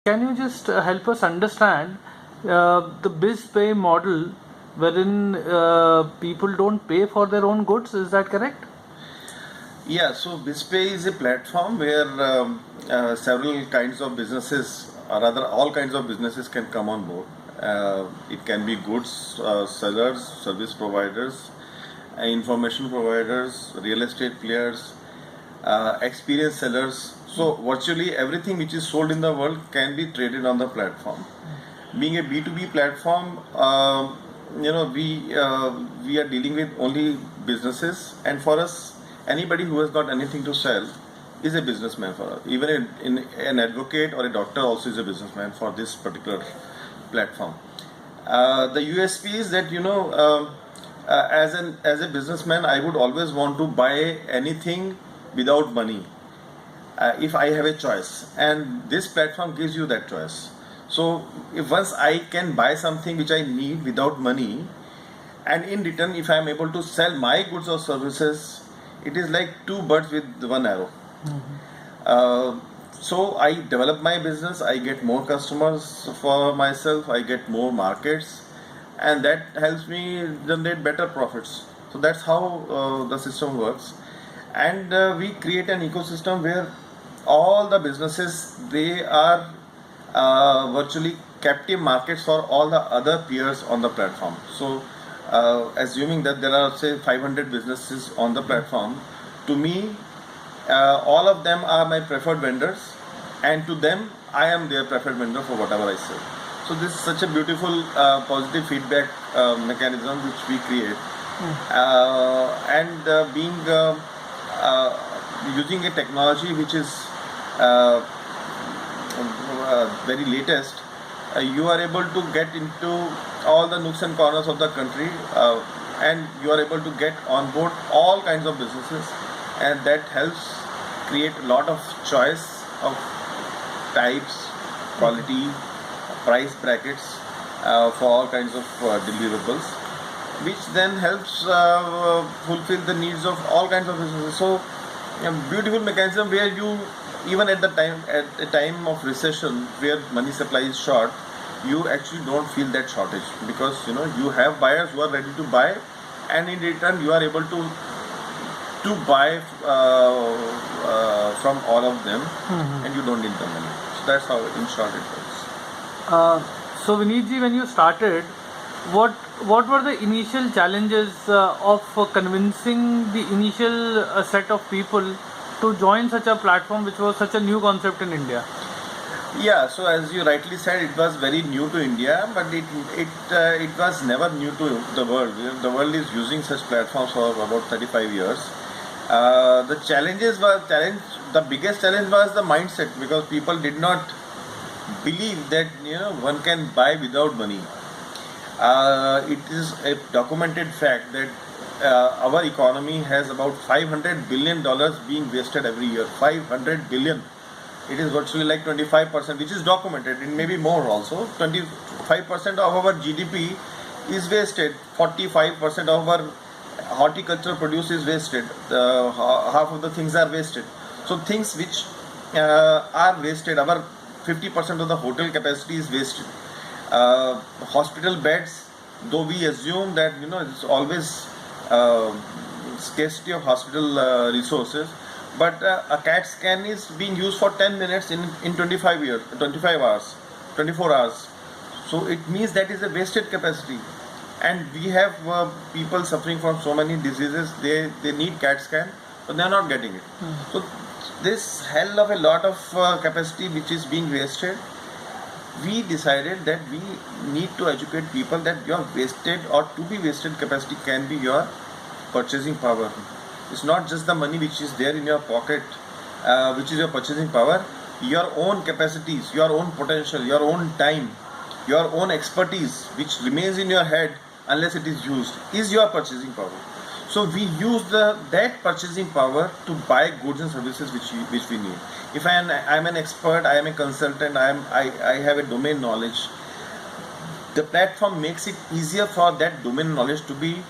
Can you just help us understand the Bizpaye model wherein people don't pay for their own goods? Is that correct? Yeah, so Bizpaye is a platform where several kinds of businesses, or rather all kinds of businesses can come on board. It can be goods sellers, service providers, information providers, real estate players, experience sellers. So virtually everything which is sold in the world can be traded on the platform. Being a B2B platform, we are dealing with only businesses, and for us, anybody who has got anything to sell is a businessman for us. Even an advocate or a doctor also is a businessman for this particular platform. The USP is that as a businessman, I would always want to buy anything without money if I have a choice, and this platform gives you that choice. So if once I can buy something which I need without money, and in return if I am able to sell my goods or services, it is like two birds with one arrow. So I develop my business, I get more customers for myself, I get more markets, and that helps me generate better profits. So that's how the system works, and we create an ecosystem where all the businesses, they are virtually captive markets for all the other peers on the platform. So assuming that there are say 500 businesses on the platform, to me all of them are my preferred vendors, and to them I am their preferred vendor for whatever I sell. So this is such a beautiful positive feedback mechanism which we create, and being using a technology which is very latest, you are able to get into all the nooks and corners of the country, and you are able to get on board all kinds of businesses, and that helps create a lot of choice of types, quality, price brackets for all kinds of deliverables, which then helps fulfill the needs of all kinds of businesses. So a beautiful mechanism where you, even at a time of recession where money supply is short, you actually don't feel that shortage, because you have buyers who are ready to buy, and in return you are able to buy from all of them, and you don't need the money. So that's how in short it works. So Vineetji, when you started, what were the initial challenges of convincing the initial set of people to join such a platform which was such a new concept in India? Yeah, so as you rightly said, it was very new to India, but it was never new to the world. The world is using such platforms for about 35 years. The biggest challenge was the mindset, because people did not believe that one can buy without money. It is a documented fact that our economy has about $500 billion being wasted every year. 500 billion. It is virtually like 25%, which is documented. It may be more also. 25% of our GDP is wasted. 45% of our horticulture produce is wasted. Half of the things are wasted. So things which are wasted, our 50% of the hotel capacity is wasted. Hospital beds, though we assume that it's always scarcity of hospital resources, but a CAT scan is being used for 10 minutes in 25 hours, 24 hours. So it means that is a wasted capacity, and we have people suffering from so many diseases. They need CAT scan, but they are not getting it. So this hell of a lot of capacity which is being wasted, we decided that we need to educate people that your wasted or to be wasted capacity can be your purchasing power. It's not just the money which is there in your pocket, which is your purchasing power. Your own capacities, your own potential, your own time, your own expertise, which remains in your head unless it is used, is your purchasing power. So we use that purchasing power to buy goods and services which we need. If I am an expert, I am a consultant, I have a domain knowledge, the platform makes it easier for that domain knowledge to be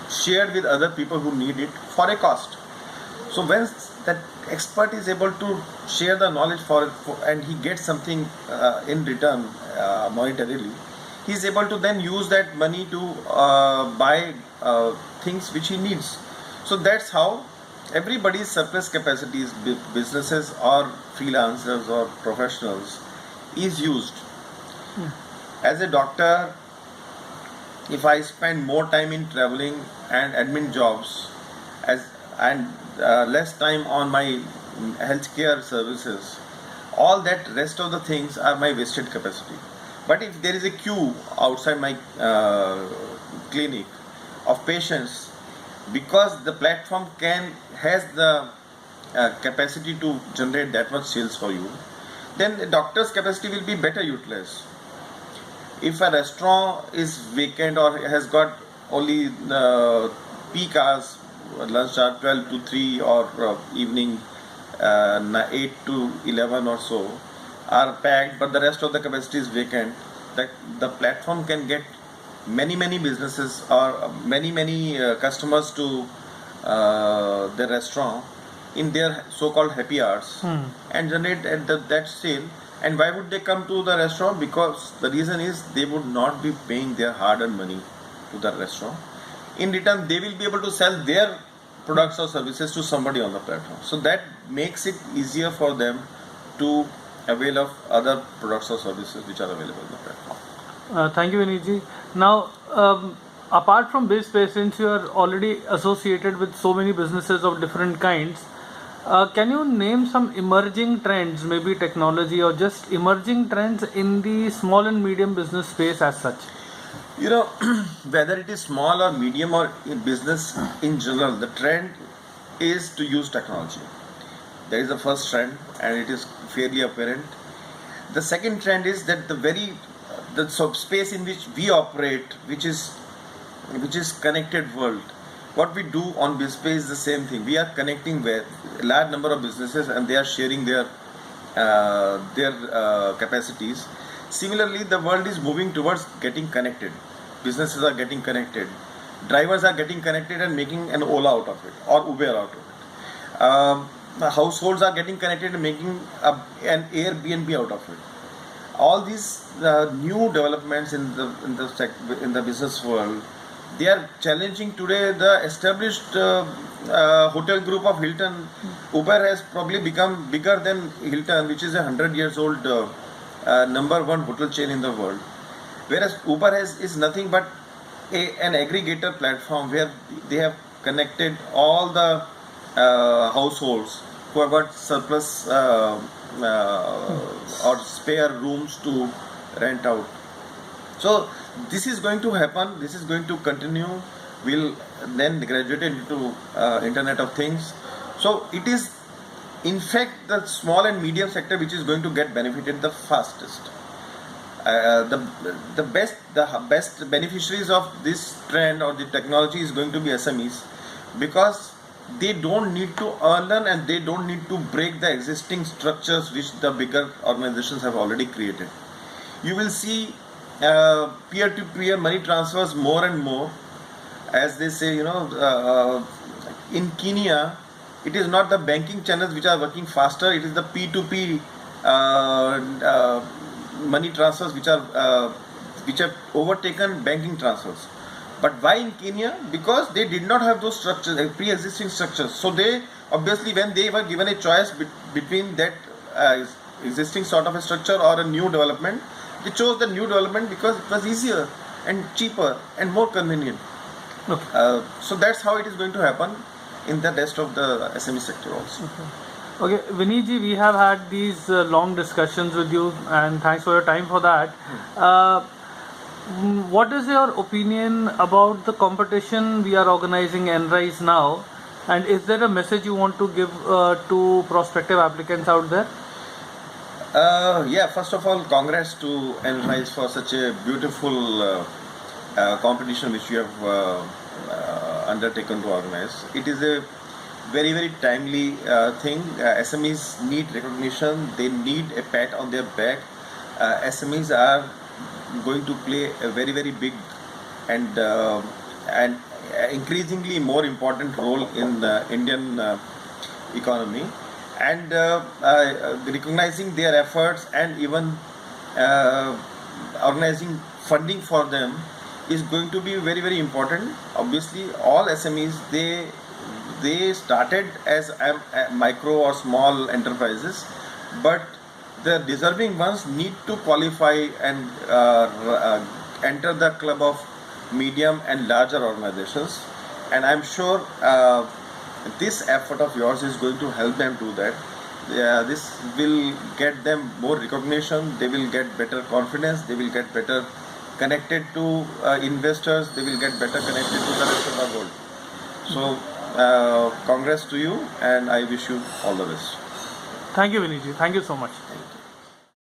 shared with other people who need it for a cost. So when that expert is able to share the knowledge and he gets something in return monetarily, he is able to then use that money to buy things which he needs. So that's how everybody's surplus capacities, businesses or freelancers or professionals, is used. As a doctor, if I spend more time in traveling and admin jobs and less time on my healthcare services, all that rest of the things are my wasted capacity. But if there is a queue outside my clinic of patients, because the platform has the capacity to generate that much sales for you, then the doctor's capacity will be better utilized. If a restaurant is vacant or has got only peak hours, lunch hour 12 to 3 or evening 8 to 11 or so are packed, but the rest of the capacity is vacant, the platform can get many businesses or many customers to the restaurant in their so-called happy hours and generate that sale. And why would they come to the restaurant? Because the reason is they would not be paying their hard-earned money to the restaurant. In return, they will be able to sell their products or services to somebody on the platform. So that makes it easier for them to avail of other products or services which are available on the platform. Thank you, Vineet ji. Now, apart from Bizpaye, since you are already associated with so many businesses of different kinds, can you name some emerging trends, maybe technology or just emerging trends in the small and medium business space as such? You know, whether it is small or medium or in business in general, the trend is to use technology. That is the first trend, and it is fairly apparent. The second trend is that the space in which we operate, which is connected world. What we do on Bizpaye is the same thing. We are connecting with a large number of businesses, and they are sharing their capacities. Similarly, the world is moving towards getting connected. Businesses are getting connected. Drivers are getting connected and making an Ola out of it or Uber out of it. Households are getting connected and making an Airbnb out of it. All these new developments in the business world, they are challenging today the established hotel group of Hilton. Uber has probably become bigger than Hilton, which is a 100 years old number one hotel chain in the world. Whereas Uber is nothing but an aggregator platform where they have connected all the households who have got surplus or spare rooms to rent out. So this is going to happen, this is going to continue, will then graduate into Internet of Things. So it is in fact the small and medium sector which is going to get benefited the fastest. The best beneficiaries of this trend or the technology is going to be SMEs, because they don't need to unlearn and they don't need to break the existing structures which the bigger organizations have already created. You will see peer-to-peer money transfers more and more. As they say, in Kenya, it is not the banking channels which are working faster, it is the P2P money transfers which have overtaken banking transfers. But why in Kenya? Because they did not have those structures, pre-existing structures. So they obviously, when they were given a choice between that existing sort of a structure or a new development, they chose the new development because it was easier and cheaper and more convenient. Okay. So that's how it is going to happen in the rest of the SME sector also. Okay, Vineet ji, we have had these long discussions with you, and thanks for your time for that. What is your opinion about the competition we are organizing Enryz now, and is there a message you want to give to prospective applicants out there? Yeah, first of all, congrats to Enryz for such a beautiful competition which you have undertaken to organize. It is a very timely thing. SMEs need recognition, they need a pat on their back. SMEs are going to play a very big and increasingly more important role in the Indian economy, and recognizing their efforts and even organizing funding for them is going to be very, very important. Obviously, all SMEs, they started as micro or small enterprises, but the deserving ones need to qualify and enter the club of medium and larger organizations. And I'm sure this effort of yours is going to help them do that. This will get them more recognition, they will get better confidence, they will get better connected to investors, they will get better connected to the rest of the world. So congrats to you, and I wish you all the best. Thank you, Vineet ji. Thank you so much.